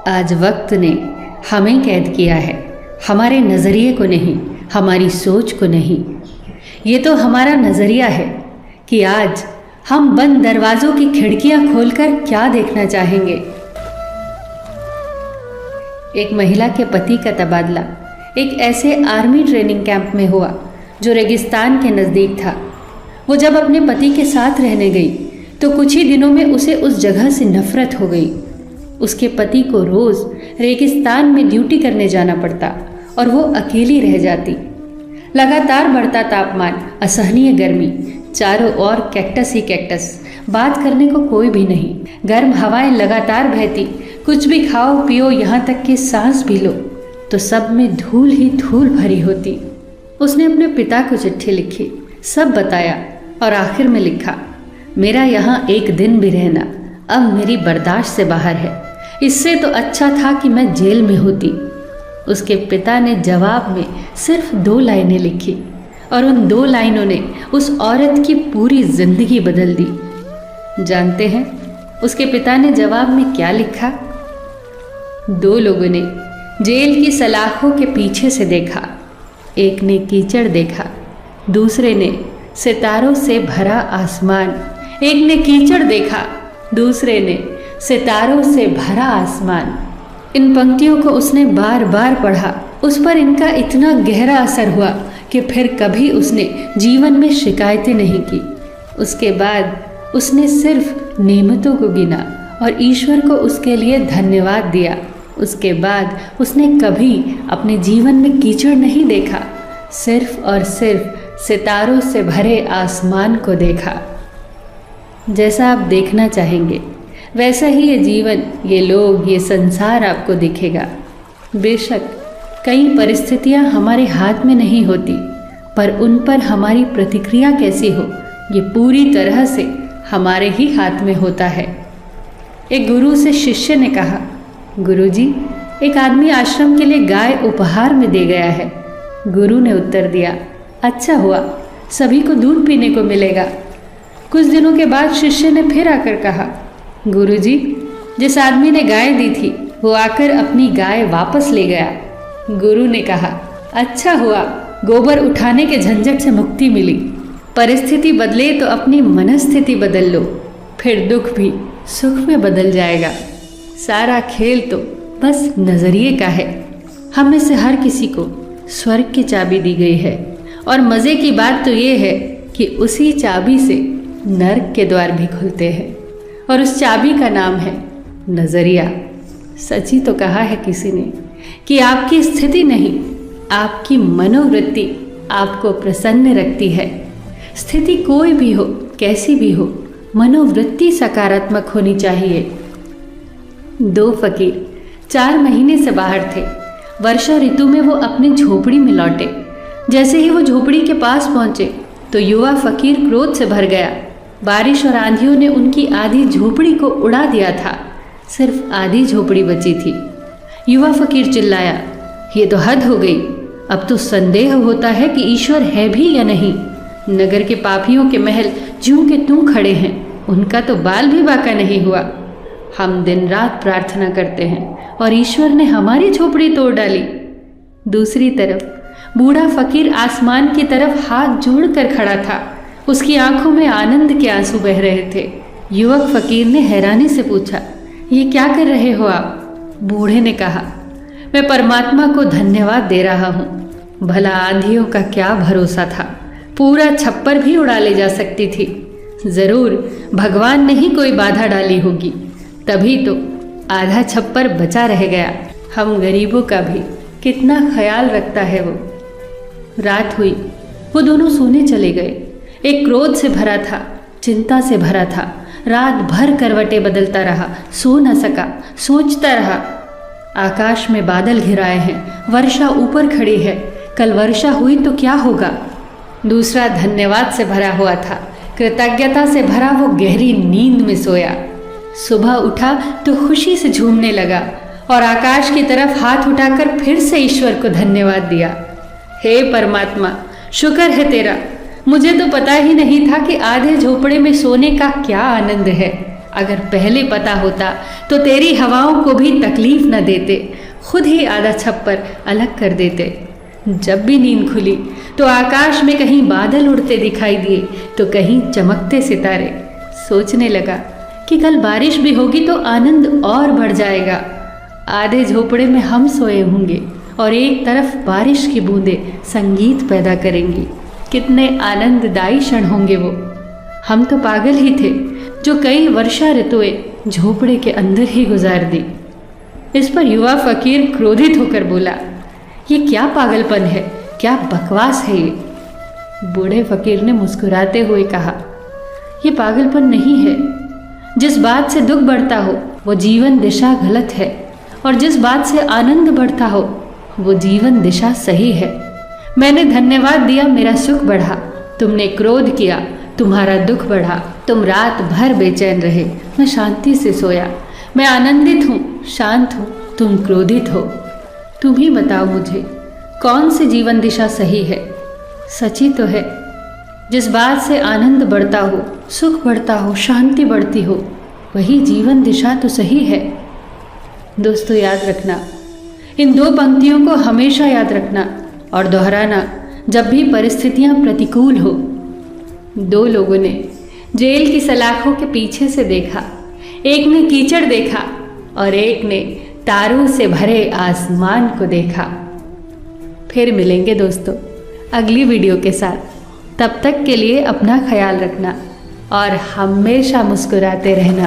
आज वक्त ने हमें कैद किया है, हमारे नज़रिए को नहीं, हमारी सोच को नहीं। ये तो हमारा नज़रिया है कि आज हम बंद दरवाज़ों की खिड़कियां खोलकर क्या देखना चाहेंगे। एक महिला के पति का तबादला एक ऐसे आर्मी ट्रेनिंग कैंप में हुआ जो रेगिस्तान के नज़दीक था। वो जब अपने पति के साथ रहने गई तो कुछ ही दिनों में उसे उस जगह से नफरत हो गई। उसके पति को रोज़ रेगिस्तान में ड्यूटी करने जाना पड़ता और वो अकेली रह जाती। लगातार बढ़ता तापमान, असहनीय गर्मी, चारों ओर कैक्टस ही कैक्टस, बात करने को कोई भी नहीं। गर्म हवाएं लगातार बहती, कुछ भी खाओ पियो, यहाँ तक कि सांस भी लो तो सब में धूल ही धूल भरी होती। उसने अपने पिता को चिट्ठी लिखी, सब बताया और आखिर में लिखा, मेरा यहाँ एक दिन भी रहना अब मेरी बर्दाश्त से बाहर है। इससे तो अच्छा था कि मैं जेल में होती। उसके पिता ने जवाब में सिर्फ 2 लाइनें लिखी और उन 2 लाइनों ने उस औरत की पूरी जिंदगी बदल दी। जानते हैं उसके पिता ने जवाब में क्या लिखा? 2 लोगों ने जेल की सलाखों के पीछे से देखा। एक ने कीचड़ देखा, दूसरे ने सितारों से भरा आसमान। एक ने कीचड़ देखा, दूसरे ने सितारों से भरा आसमान। इन पंक्तियों को उसने बार बार पढ़ा। उस पर इनका इतना गहरा असर हुआ कि फिर कभी उसने जीवन में शिकायतें नहीं की। उसके बाद उसने सिर्फ नेमतों को गिना और ईश्वर को उसके लिए धन्यवाद दिया। उसके बाद उसने कभी अपने जीवन में कीचड़ नहीं देखा, सिर्फ और सिर्फ सितारों से भरे आसमान को देखा। जैसा आप देखना चाहेंगे वैसा ही ये जीवन, ये लोग, ये संसार आपको दिखेगा। बेशक कई परिस्थितियां हमारे हाथ में नहीं होती, पर उन पर हमारी प्रतिक्रिया कैसी हो ये पूरी तरह से हमारे ही हाथ में होता है। एक गुरु से शिष्य ने कहा, गुरुजी, एक आदमी आश्रम के लिए गाय उपहार में दे गया है। गुरु ने उत्तर दिया, अच्छा हुआ, सभी को दूध पीने को मिलेगा। कुछ दिनों के बाद शिष्य ने फिर आकर कहा, गुरुजी, जिस आदमी ने गाय दी थी वो आकर अपनी गाय वापस ले गया। गुरु ने कहा, अच्छा हुआ, गोबर उठाने के झंझट से मुक्ति मिली। परिस्थिति बदले तो अपनी मनस्थिति बदल लो, फिर दुख भी सुख में बदल जाएगा। सारा खेल तो बस नजरिए का है। हम में से हर किसी को स्वर्ग की चाबी दी गई है और मज़े की बात तो ये है कि उसी चाबी से नर्क के द्वार भी खुलते हैं और उस चाबी का नाम है नज़रिया। सच ही तो कहा है किसी ने कि आपकी स्थिति नहीं, आपकी मनोवृत्ति आपको प्रसन्न रखती है। स्थिति कोई भी हो, कैसी भी हो, मनोवृत्ति सकारात्मक होनी चाहिए। 2 फकीर 4 महीने से बाहर थे। वर्षा ऋतु में वो अपनी झोपड़ी में लौटे। जैसे ही वो झोपड़ी के पास पहुंचे तो युवा फकीर क्रोध से भर गया। बारिश और आंधियों ने उनकी आधी झोपड़ी को उड़ा दिया था, सिर्फ आधी झोपड़ी बची थी। युवा फकीर चिल्लाया, ये तो हद हो गई, अब तो संदेह होता है कि ईश्वर है भी या नहीं। नगर के पापियों के महल ज्यों के त्यों खड़े हैं, उनका तो बाल भी बाका नहीं हुआ। हम दिन रात प्रार्थना करते हैं और ईश्वर ने हमारी झोपड़ी तोड़ डाली। दूसरी तरफ बूढ़ा फकीर आसमान की तरफ हाथ जोड़कर खड़ा था। उसकी आंखों में आनंद के आंसू बह रहे थे। युवक फकीर ने हैरानी से पूछा, ये क्या कर रहे हो आप? बूढ़े ने कहा, मैं परमात्मा को धन्यवाद दे रहा हूँ। भला आंधियों का क्या भरोसा था, पूरा छप्पर भी उड़ा ले जा सकती थी। जरूर भगवान ने ही कोई बाधा डाली होगी, तभी तो आधा छप्पर बचा रह गया। हम गरीबों का भी कितना ख्याल रखता है वो। रात हुई, वो दोनों सोने चले गए। एक क्रोध से भरा था, चिंता से भरा था। रात भर करवटें बदलता रहा, सो न सका, सोचता रहा। आकाश में बादल घिराए हैं, वर्षा ऊपर खड़ी है, कल वर्षा हुई तो क्या होगा। दूसरा धन्यवाद से भरा हुआ था, कृतज्ञता से भरा वो गहरी नींद में सोया। सुबह उठा तो खुशी से झूमने लगा और आकाश की तरफ हाथ उठाकर फिर से ईश्वर को धन्यवाद दिया। हे परमात्मा, शुक्र है तेरा, मुझे तो पता ही नहीं था कि आधे झोपड़े में सोने का क्या आनंद है। अगर पहले पता होता तो तेरी हवाओं को भी तकलीफ न देते, खुद ही आधा छप्पर अलग कर देते। जब भी नींद खुली तो आकाश में कहीं बादल उड़ते दिखाई दिए तो कहीं चमकते सितारे। सोचने लगा कि कल बारिश भी होगी तो आनंद और बढ़ जाएगा। आधे झोपड़े में हम सोए होंगे और एक तरफ बारिश की बूंदें संगीत पैदा करेंगी। कितने आनंददायी क्षण होंगे वो। हम तो पागल ही थे जो कई वर्षा ऋतुएं झोपड़े के अंदर ही गुजार दी। इस पर युवा फकीर क्रोधित होकर बोला, ये क्या पागलपन है, क्या बकवास है ये। बूढ़े फकीर ने मुस्कुराते हुए कहा, ये पागलपन नहीं है। जिस बात से दुख बढ़ता हो वो जीवन दिशा गलत है, और जिस बात से आनंद बढ़ता हो वो जीवन दिशा सही है। मैंने धन्यवाद दिया, मेरा सुख बढ़ा। तुमने क्रोध किया, तुम्हारा दुख बढ़ा। तुम रात भर बेचैन रहे, मैं शांति से सोया। मैं आनंदित हूँ, शांत हूँ, तुम क्रोधित हो। तुम ही बताओ मुझे, कौन सी जीवन दिशा सही है? सच्ची तो है, जिस बात से आनंद बढ़ता हो, सुख बढ़ता हो, शांति बढ़ती हो, वही जीवन दिशा तो सही है। दोस्तों, याद रखना, इन दो पंक्तियों को हमेशा याद रखना और दोहराना जब भी परिस्थितियां प्रतिकूल हो। दो लोगों ने जेल की सलाखों के पीछे से देखा, एक ने कीचड़ देखा और एक ने तारों से भरे आसमान को देखा। फिर मिलेंगे दोस्तों अगली वीडियो के साथ। तब तक के लिए अपना ख्याल रखना और हमेशा मुस्कुराते रहना।